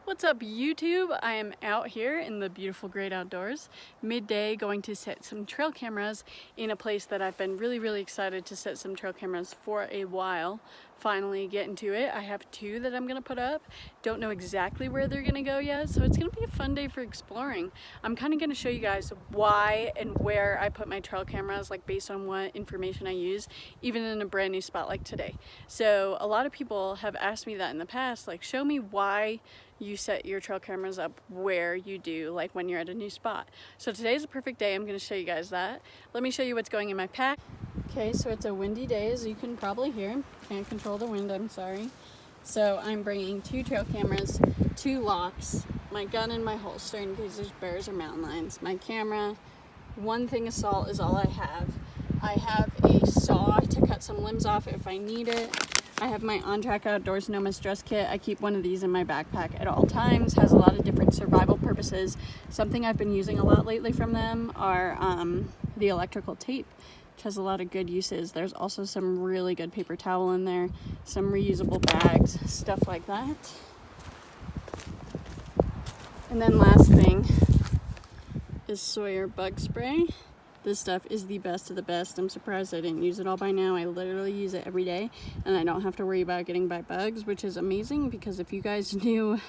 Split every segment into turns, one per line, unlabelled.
What's up YouTube? I am out here in the beautiful great outdoors, midday, going to set some trail cameras in a place that I've been really excited to set some trail cameras for a while. Finally getting to it. I have two that I'm gonna put up. Don't know exactly where they're gonna go yet, so it's gonna be a fun day for exploring. I'm kind of gonna show you guys why and where I put my trail cameras, like based on what information I use, even in a brand new spot like today. So a lot of people have asked me that in the past, like show me why you set your trail cameras up where you do, like when you're at a new spot. So today's a perfect day. I'm going to show you guys that. Let me show you what's going in my pack. Okay, so it's a windy day, as you can probably hear. Can't control the wind, I'm sorry. So I'm bringing two trail cameras, two locks, my gun in my holster in case there's bears or mountain lions, my camera, one thing of salt is all I have. I have a saw to cut some limbs off if I need it. I have my On-Track Outdoors No Stress Kit. I keep one of these in my backpack at all times. Has a lot of different survival purposes. Something I've been using a lot lately from them are the electrical tape, which has a lot of good uses. There's also some really good paper towel in there, some reusable bags, stuff like that. And then last thing is Sawyer bug spray. This stuff is the best of the best. I'm surprised I didn't use it all by now. I literally use it every day and I don't have to worry about getting bite bugs, which is amazing because if you guys knew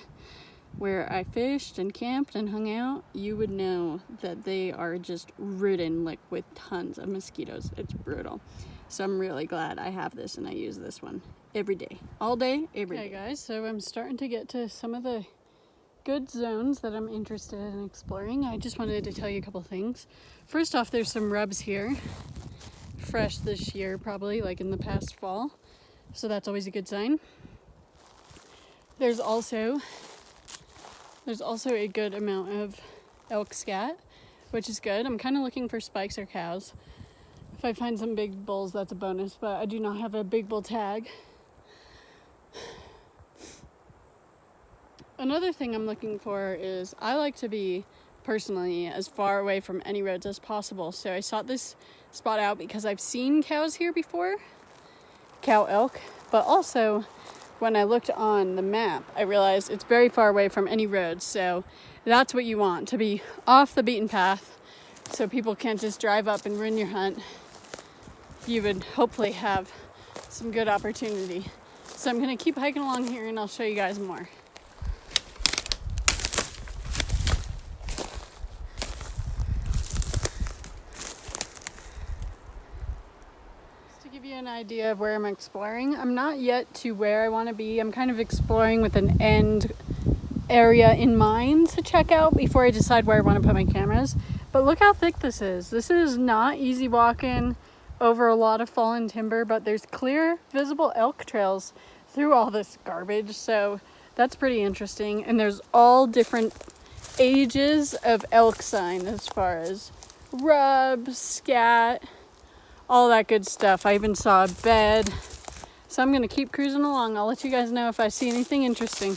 where I fished and camped and hung out, you would know that they are just ridden like with tons of mosquitoes. It's brutal. So I'm really glad I have this and I use this one every day, all day, every day. Okay guys, so I'm starting to get to some of the good zones that I'm interested in exploring. I just wanted to tell you a couple things. First off, there's some rubs here, fresh this year probably, like in the past fall, so that's always a good sign. There's also a good amount of elk scat, which is good. I'm kind of looking for spikes or cows. If I find some big bulls, that's a bonus, but I do not have a big bull tag. Another thing I'm looking for is I like to be personally as far away from any roads as possible. So I sought this spot out because I've seen cows here before, cow elk, but also when I looked on the map, I realized it's very far away from any roads. So that's what you want, to be off the beaten path so people can't just drive up and ruin your hunt. You would hopefully have some good opportunity. So I'm gonna keep hiking along here and I'll show you guys more. An idea of where I'm exploring. I'm not yet to where I want to be. I'm kind of exploring with an end area in mind to check out before I decide where I want to put my cameras. But look how thick this is. This is not easy walking over a lot of fallen timber, but there's clear visible elk trails through all this garbage, so that's pretty interesting. And there's all different ages of elk sign as far as rub, scat, all that good stuff. I even saw a bed. So I'm gonna keep cruising along. I'll let you guys know if I see anything interesting.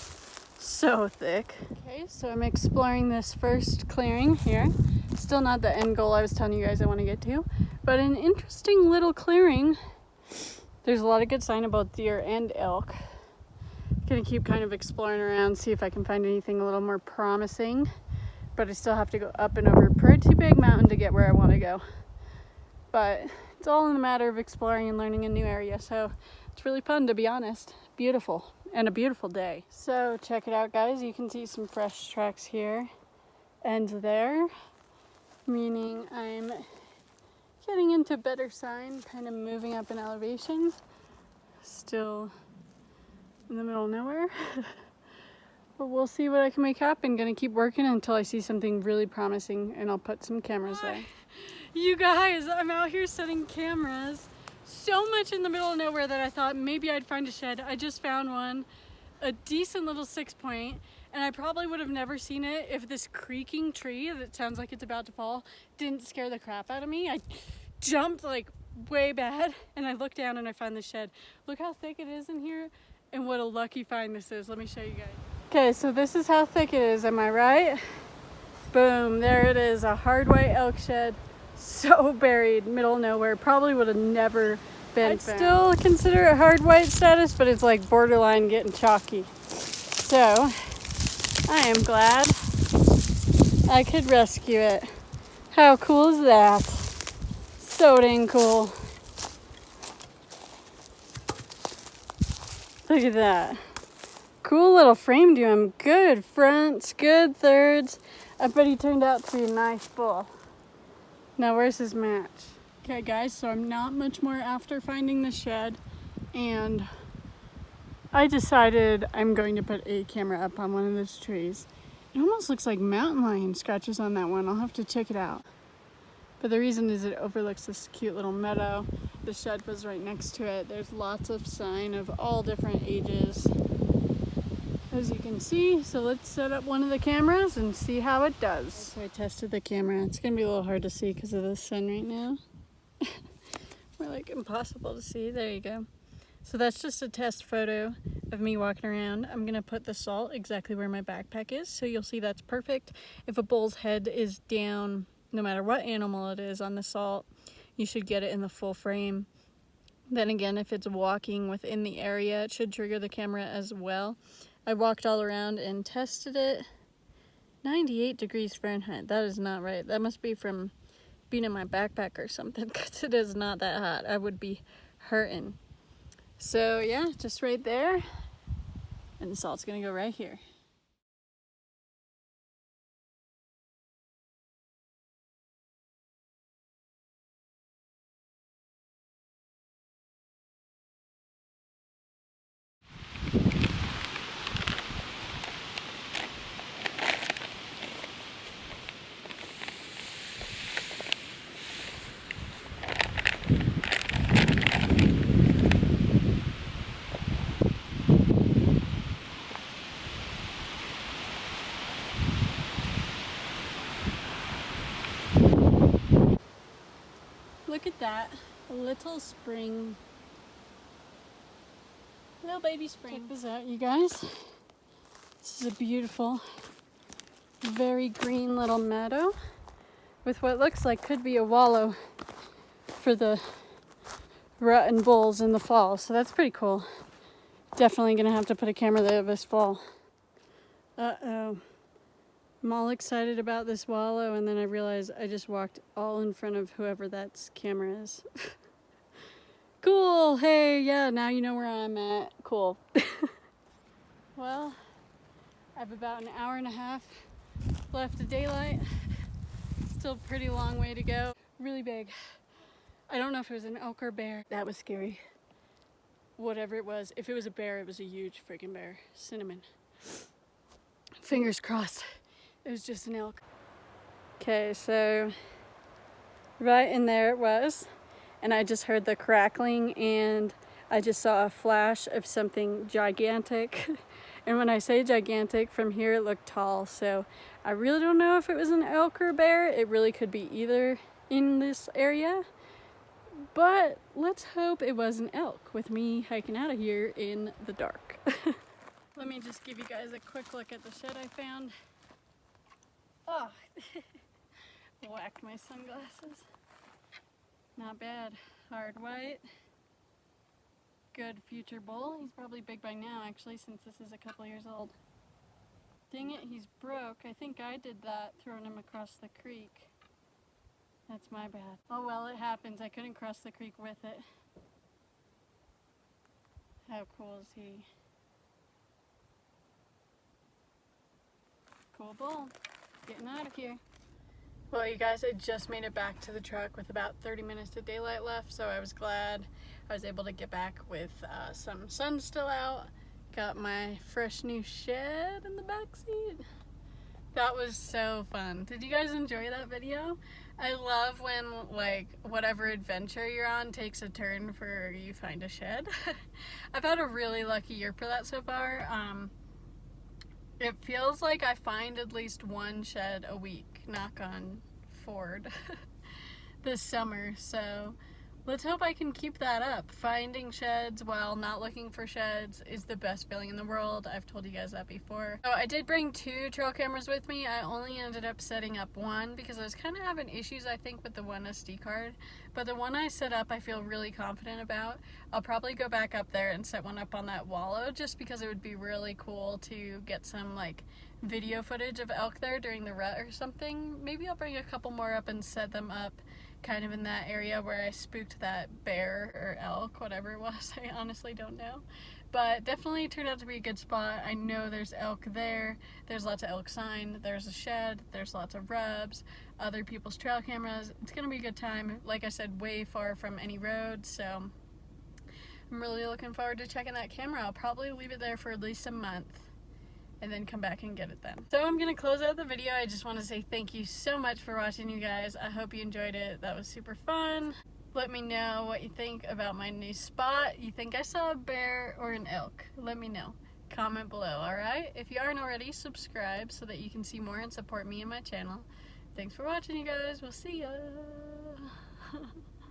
So thick. Okay, so I'm exploring this first clearing here. Still not the end goal I was telling you guys I want to get to, but an interesting little clearing. There's a lot of good sign about deer and elk. Gonna keep kind of exploring around, see if I can find anything a little more promising, but I still have to go up and over a pretty big mountain to get where I want to go. But it's all in the matter of exploring and learning a new area, so it's really fun, to be honest. Beautiful, and a beautiful day. So check it out, guys. You can see some fresh tracks here and there, meaning I'm getting into better sign, kind of moving up in elevation. Still in the middle of nowhere. But we'll see what I can make happen. Gonna keep working until I see something really promising, and I'll put some cameras there. You guys, I'm out here setting cameras so much in the middle of nowhere that I thought maybe I'd find a shed. I just found one, a decent little 6-point, and I probably would have never seen it if this creaking tree that sounds like it's about to fall didn't scare the crap out of me. I jumped like way bad and I looked down and I found the shed. Look how thick it is in here and what a lucky find this is. Let me show you guys. Okay, so this is how thick it is, am I right? Boom, there it is, a hard white elk shed. So buried, middle of nowhere, probably would have never been found. Still consider it hard white status, but it's like borderline getting chalky. So I am glad I could rescue it. How cool is that? So dang cool. Look at that. Cool little frame to him. Good fronts, good thirds. I bet he turned out to be a nice bull. Now where's his match? Okay guys, so I'm not much more after finding the shed, and I decided I'm going to put a camera up on one of those trees. It almost looks like mountain lion scratches on that one. I'll have to check it out. But the reason is it overlooks this cute little meadow. The shed was right next to it. There's lots of sign of all different ages, as you can see. So let's set up one of the cameras and see how it does. So I tested the camera. It's gonna be a little hard to see because of the sun right now. We're like impossible to see. There you go. So that's just a test photo of me walking around. I'm gonna put the salt exactly where my backpack is, so you'll see that's perfect. If a bull's head is down, no matter what animal it is on the salt, you should get it in the full frame. Then again, if it's walking within the area, it should trigger the camera as well. I walked all around and tested it. 98 degrees Fahrenheit. That is not right. That must be from being in my backpack or something, because it is not that hot. I would be hurting. So yeah, just right there. And the salt's gonna go right here. Look at that little spring. Little baby spring. Check this out, you guys. This is a beautiful, very green little meadow with what looks like could be a wallow for the rut and bulls in the fall. So that's pretty cool. Definitely gonna have to put a camera there this fall. Uh-oh. I'm all excited about this wallow, and then I realized I just walked all in front of whoever that camera is. Cool, hey, yeah, now you know where I'm at. Cool. Well, I have about an hour and a half left of daylight. Still a pretty long way to go. Really big. I don't know if it was an elk or bear. That was scary. Whatever it was, if it was a bear, it was a huge freaking bear. Cinnamon. Fingers crossed. It was just an elk. Okay, so right in there it was, and I just heard the crackling, and I just saw a flash of something gigantic. And when I say gigantic, from here it looked tall, so I really don't know if it was an elk or a bear. It really could be either in this area, but let's hope it was an elk with me hiking out of here in the dark. Let me just give you guys a quick look at the shed I found. Oh, whacked my sunglasses. Not bad. Hard white. Good future bull. He's probably big by now, actually, since this is a couple years old. Dang it, he's broke. I think I did that, throwing him across the creek. That's my bad. Oh well, it happens. I couldn't cross the creek with it. How cool is he? Cool bull. Getting out of here. Well, you guys, I just made it back to the truck with about 30 minutes of daylight left, so I was glad I was able to get back with some sun still out. Got my fresh new shed in the backseat. That was so fun. Did you guys enjoy that video? I love when, like, whatever adventure you're on takes a turn for you find a shed. I've had a really lucky year for that so far. It feels like I find at least one shed a week, knock on Ford, this summer. So let's hope I can keep that up. Finding sheds while not looking for sheds is the best feeling in the world. I've told you guys that before. So I did bring 2 trail cameras with me. I only ended up setting up 1 because I was kind of having issues, I think, with the one SD card. But the one I set up, I feel really confident about. I'll probably go back up there and set one up on that wallow just because it would be really cool to get some like video footage of elk there during the rut or something. Maybe I'll bring a couple more up and set them up kind of in that area where I spooked that bear or elk, whatever it was. I honestly don't know. But definitely turned out to be a good spot. I know there's elk there. There's lots of elk sign. There's a shed. There's lots of rubs. Other people's trail cameras. It's going to be a good time. Like I said, way far from any road. So I'm really looking forward to checking that camera. I'll probably leave it there for at least a month and then come back and get it then. So I'm gonna close out the video. I just want to say thank you so much for watching, you guys. I hope you enjoyed it. That was super fun. Let me know what you think about my new spot. You think I saw a bear or an elk? Let me know. Comment below, alright? If you aren't already, subscribe so that you can see more and support me and my channel. Thanks for watching, you guys. We'll see ya.